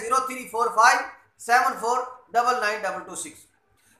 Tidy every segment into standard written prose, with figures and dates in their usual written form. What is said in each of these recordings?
034574992226।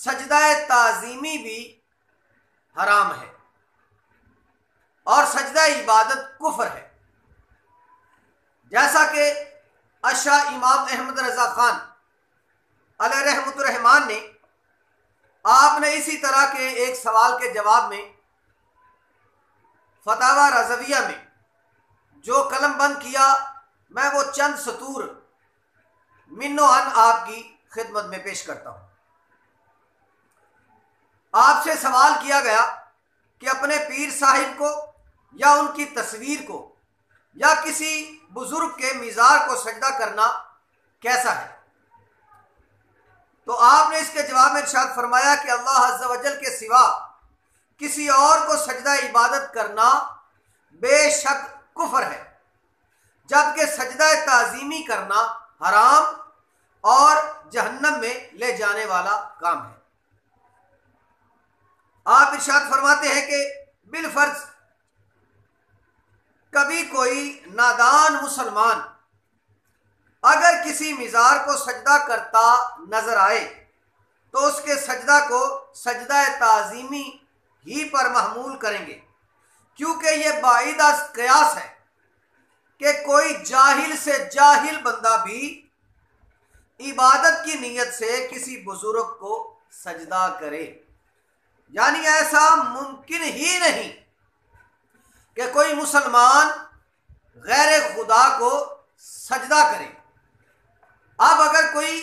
سجدہ تعظیمی بھی حرام ہے اور سجدہ عبادت کفر ہے، جیسا کہ اشاہ امام احمد رضا خان علیہ رحمۃ الرحمان نے آپ نے اسی طرح کے ایک سوال کے جواب میں فتاوی رضویہ میں جو قلم بند کیا، میں وہ چند سطور منو عن آپ کی خدمت میں پیش کرتا ہوں۔ آپ سے سوال کیا گیا کہ اپنے پیر صاحب کو یا ان کی تصویر کو یا کسی بزرگ کے مزار کو سجدہ کرنا کیسا ہے؟ تو آپ نے اس کے جواب میں ارشاد فرمایا کہ اللہ عز و جل کے سوا کسی اور کو سجدہ عبادت کرنا بے شک کفر ہے، جبکہ سجدہ تعظیمی کرنا حرام اور جہنم میں لے جانے والا کام ہے۔ آپ ارشاد فرماتے ہیں کہ بالفرض کبھی کوئی نادان مسلمان اگر کسی مزار کو سجدہ کرتا نظر آئے تو اس کے سجدہ کو سجدہ تعظیمی ہی پر محمول کریں گے، کیونکہ یہ بعید از قیاس ہے کہ کوئی جاہل سے جاہل بندہ بھی عبادت کی نیت سے کسی بزرگ کو سجدہ کرے، یعنی ایسا ممکن ہی نہیں کہ کوئی مسلمان غیر خدا کو سجدہ کرے۔ اب اگر کوئی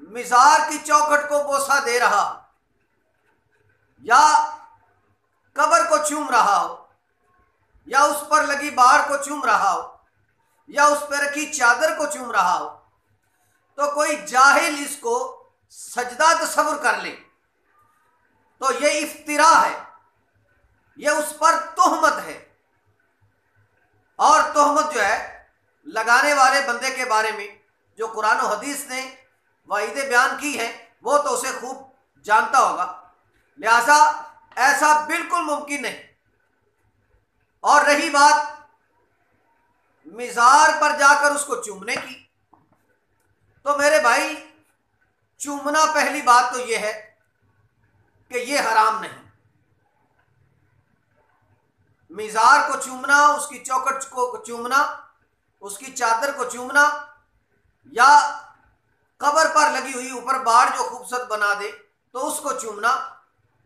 مزار کی چوکھٹ کو بوسہ دے رہا یا قبر کو چوم رہا ہو یا اس پر لگی بار کو چوم رہا ہو یا اس پر رکھی چادر کو چوم رہا ہو تو کوئی جاہل اس کو سجدہ تصور کر لے تو یہ افتراء ہے، یہ اس پر تہمت ہے، اور تہمت جو ہے لگانے والے بندے کے بارے میں جو قرآن و حدیث نے وعیدیں بیان کی ہیں وہ تو اسے خوب جانتا ہوگا، لہذا ایسا بالکل ممکن نہیں۔ اور رہی بات مزار پر جا کر اس کو چومنے کی، تو میرے بھائی چومنا پہلی بات تو یہ ہے کہ یہ حرام نہیں۔ مزار کو چومنا، اس کی چوکھٹ کو چومنا، اس کی چادر کو چومنا یا قبر پر لگی ہوئی اوپر باڑ جو خوبصورت بنا دے تو اس کو چومنا،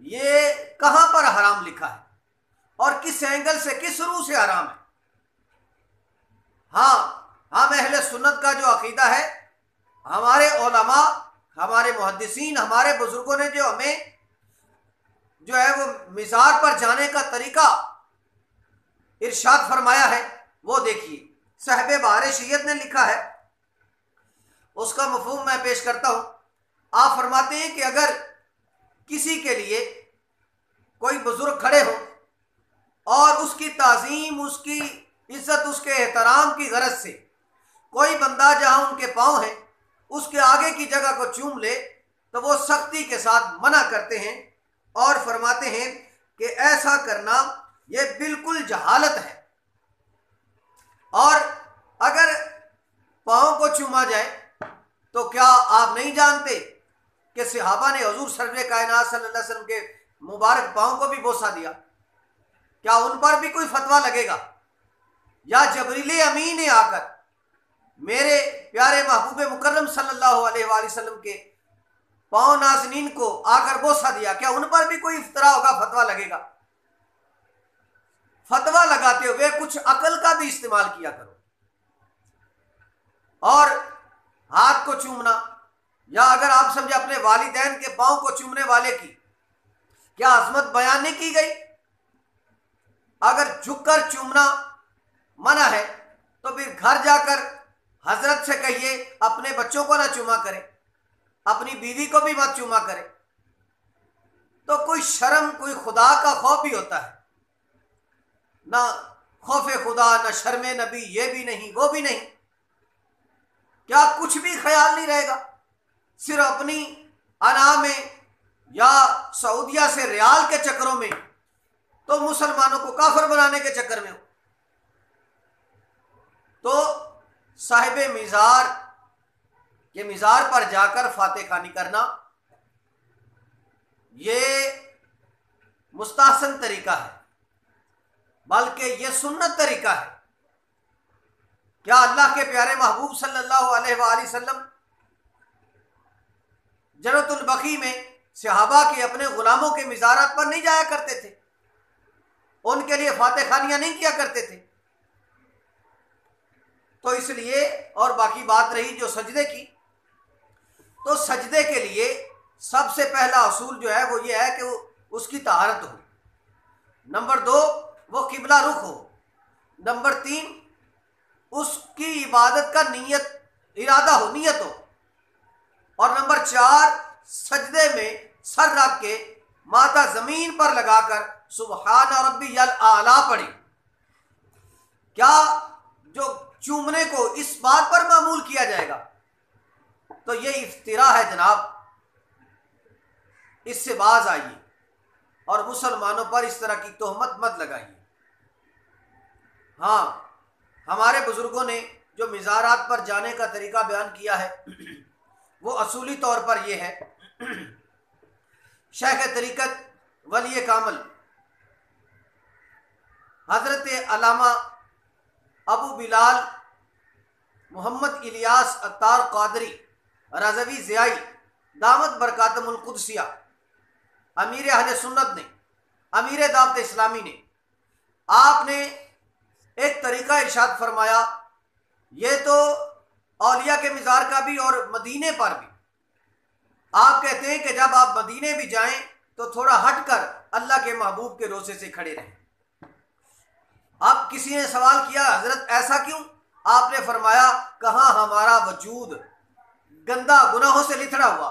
یہ کہاں پر حرام لکھا ہے اور کس اینگل سے، کس روح سے حرام ہے؟ ہاں، ہم اہل سنت کا جو عقیدہ ہے، ہمارے علماء، ہمارے محدثین، ہمارے بزرگوں نے جو ہمیں جو ہے وہ مزار پر جانے کا طریقہ ارشاد فرمایا ہے وہ دیکھیے۔ صاحب بہار شریعت نے لکھا ہے، اس کا مفہوم میں پیش کرتا ہوں۔ آپ فرماتے ہیں کہ اگر کسی کے لیے کوئی بزرگ کھڑے ہو اور اس کی تعظیم، اس کی عزت، اس کے احترام کی غرض سے کوئی بندہ جہاں ان کے پاؤں ہیں اس کے آگے کی جگہ کو چوم لے تو وہ سختی کے ساتھ منع کرتے ہیں اور فرماتے ہیں کہ ایسا کرنا یہ بالکل جہالت ہے۔ اور اگر پاؤں کو چوما جائے تو کیا آپ نہیں جانتے کہ صحابہ نے حضور سرور کائنات صلی اللہ علیہ وسلم کے مبارک پاؤں کو بھی بوسہ دیا؟ کیا ان پر بھی کوئی فتویٰ لگے گا؟ یا جبریل امین نے آ کر میرے پیارے محبوب مکرم صلی اللہ علیہ وآلہ وسلم کے پاؤں نازنین کو آ کر بوسہ دیا، کیا ان پر بھی کوئی افتراء ہوگا، فتویٰ لگے گا؟ فتویٰ لگاتے ہوئے کچھ عقل کا بھی استعمال کیا کرو۔ اور ہاتھ کو چومنا، یا اگر آپ سمجھے اپنے والدین کے پاؤں کو چومنے والے کی کیا عظمت بیان نہیں کی گئی؟ اگر جھک کر چومنا منع ہے تو پھر گھر جا کر حضرت سے کہیے اپنے بچوں کو نہ چوما کرے، اپنی بیوی کو بھی مت چوما کرے۔ تو کوئی شرم، کوئی خدا کا خوف بھی ہوتا ہے، نہ خوف خدا، نہ شرم نبی، یہ بھی نہیں وہ بھی نہیں، کیا کچھ بھی خیال نہیں رہے گا؟ صرف اپنی انا میں یا سعودیہ سے ریال کے چکروں میں تو مسلمانوں کو کافر بنانے کے چکر میں ہو۔ تو صاحب مزار کے مزار پر جا کر فاتح خوانی کرنا یہ مستحسن طریقہ ہے، بلکہ یہ سنت طریقہ ہے۔ کیا اللہ کے پیارے محبوب صلی اللہ علیہ وآلہ وسلم جنت البقیع میں صحابہ کے اپنے غلاموں کے مزارات پر نہیں جایا کرتے تھے؟ ان کے لیے فاتح خانیاں نہیں کیا کرتے تھے؟ تو اس لیے، اور باقی بات رہی جو سجدے کی، تو سجدے کے لیے سب سے پہلا اصول جو ہے وہ یہ ہے کہ اس کی طہارت ہو، نمبر 2 وہ قبلہ رخ ہو، نمبر 3 اس کی عبادت کا ارادہ ہو، نیت ہو، اور نمبر 4 سجدے میں سر رکھ کے ماتھا زمین پر لگا کر سبحان ربی الاعلیٰ پڑھی۔ کیا جو چومنے کو اس بات پر معمول کیا جائے گا تو یہ افتراء ہے جناب، اس سے باز آئیے اور مسلمانوں پر اس طرح کی تہمت مت لگائیے۔ ہاں، ہمارے بزرگوں نے جو مزارات پر جانے کا طریقہ بیان کیا ہے وہ اصولی طور پر یہ ہے۔ شیخ طریقت ولی کامل حضرت علامہ ابو بلال محمد الیاس عطار قادری رضوی ضیائی دامت برکاتہم القدسیہ، امیر اہل سنت نے، امیر دعوت اسلامی نے، آپ نے ایک طریقہ ارشاد فرمایا، یہ تو اولیاء کے مزار کا بھی اور مدینے پر بھی۔ آپ کہتے ہیں کہ جب آپ مدینے بھی جائیں تو تھوڑا ہٹ کر اللہ کے محبوب کے روضے سے کھڑے رہیں۔ اب کسی نے سوال کیا حضرت ایسا کیوں؟ آپ نے فرمایا کہاں ہمارا وجود گندا گناہوں سے لتھڑا ہوا،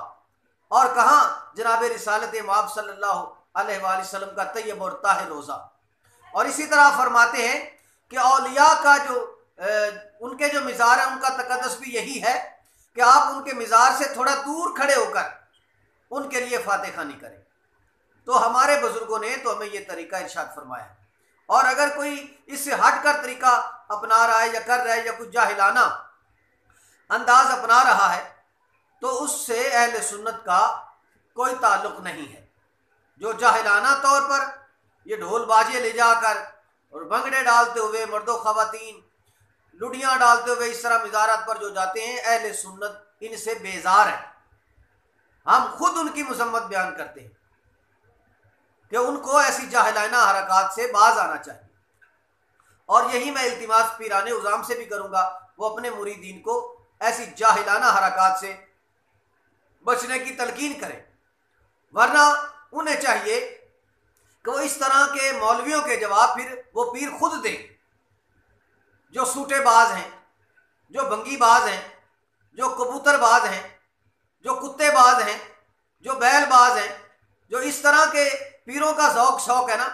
اور کہاں جناب رسالت مآب صلی اللہ علیہ وآلہ وسلم کا طیب اور طاہر روزہ۔ اور اسی طرح فرماتے ہیں کہ اولیاء کا جو ان کے جو مزار ہے ان کا تقدس بھی یہی ہے کہ آپ ان کے مزار سے تھوڑا دور کھڑے ہو کر ان کے لیے فاتح خوانی کریں۔ تو ہمارے بزرگوں نے تو ہمیں یہ طریقہ ارشاد فرمایا ہے، اور اگر کوئی اس سے ہٹ کر طریقہ اپنا رہا ہے یا کر رہا ہے یا کچھ جاہلانہ انداز اپنا رہا ہے تو اس سے اہل سنت کا کوئی تعلق نہیں ہے۔ جو جاہلانہ طور پر یہ ڈھول باجے لے جا کر اور بھنگڑے ڈالتے ہوئے مرد و خواتین لڑیاں ڈالتے ہوئے اس طرح مزارات پر جو جاتے ہیں، اہل سنت ان سے بیزار ہیں۔ ہم خود ان کی مذمت بیان کرتے ہیں کہ ان کو ایسی جاہلانہ حرکات سے باز آنا چاہیے، اور یہی میں التماس پیران عظام سے بھی کروں گا، وہ اپنے مریدین کو ایسی جاہلانہ حرکات سے بچنے کی تلقین کریں، ورنہ انہیں چاہیے کہ وہ اس طرح کے مولویوں کے جواب پھر وہ پیر خود دیں جو سوٹے باز ہیں، جو بنگی باز ہیں، جو کبوتر باز ہیں، جو کتے باز ہیں، جو بیل باز ہیں، جو اس طرح کے پیروں کا شوق ہے نا،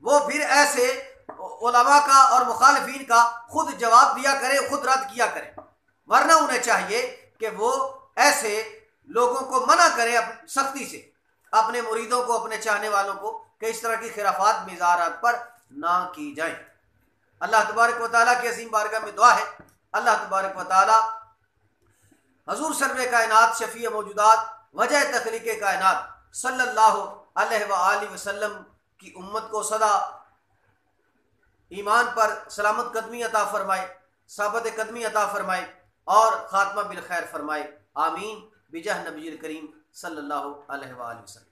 وہ پھر ایسے علماء کا اور مخالفین کا خود جواب دیا کرے، خود رد کیا کرے، ورنہ انہیں چاہیے کہ وہ ایسے لوگوں کو منع کرے سختی سے، اپنے مریدوں کو، اپنے چاہنے والوں کو، کہ اس طرح کی خرافات مزارات پر نہ کی جائیں۔ اللہ تبارک و تعالیٰ کی عظیم بارگاہ میں دعا ہے، اللہ تبارک و تعالیٰ حضور سرور کائنات، شفیع موجودات، وجہ تخلیق کائنات صلی اللہ علیہ وآلہ وسلم کی امت کو سدا ایمان پر سلامت قدمی عطا فرمائے، ثابت قدمی عطا فرمائے، اور خاتمہ بالخیر فرمائے، آمین بجاہ نبی الکریم صلی اللہ علیہ وآلہ وسلم۔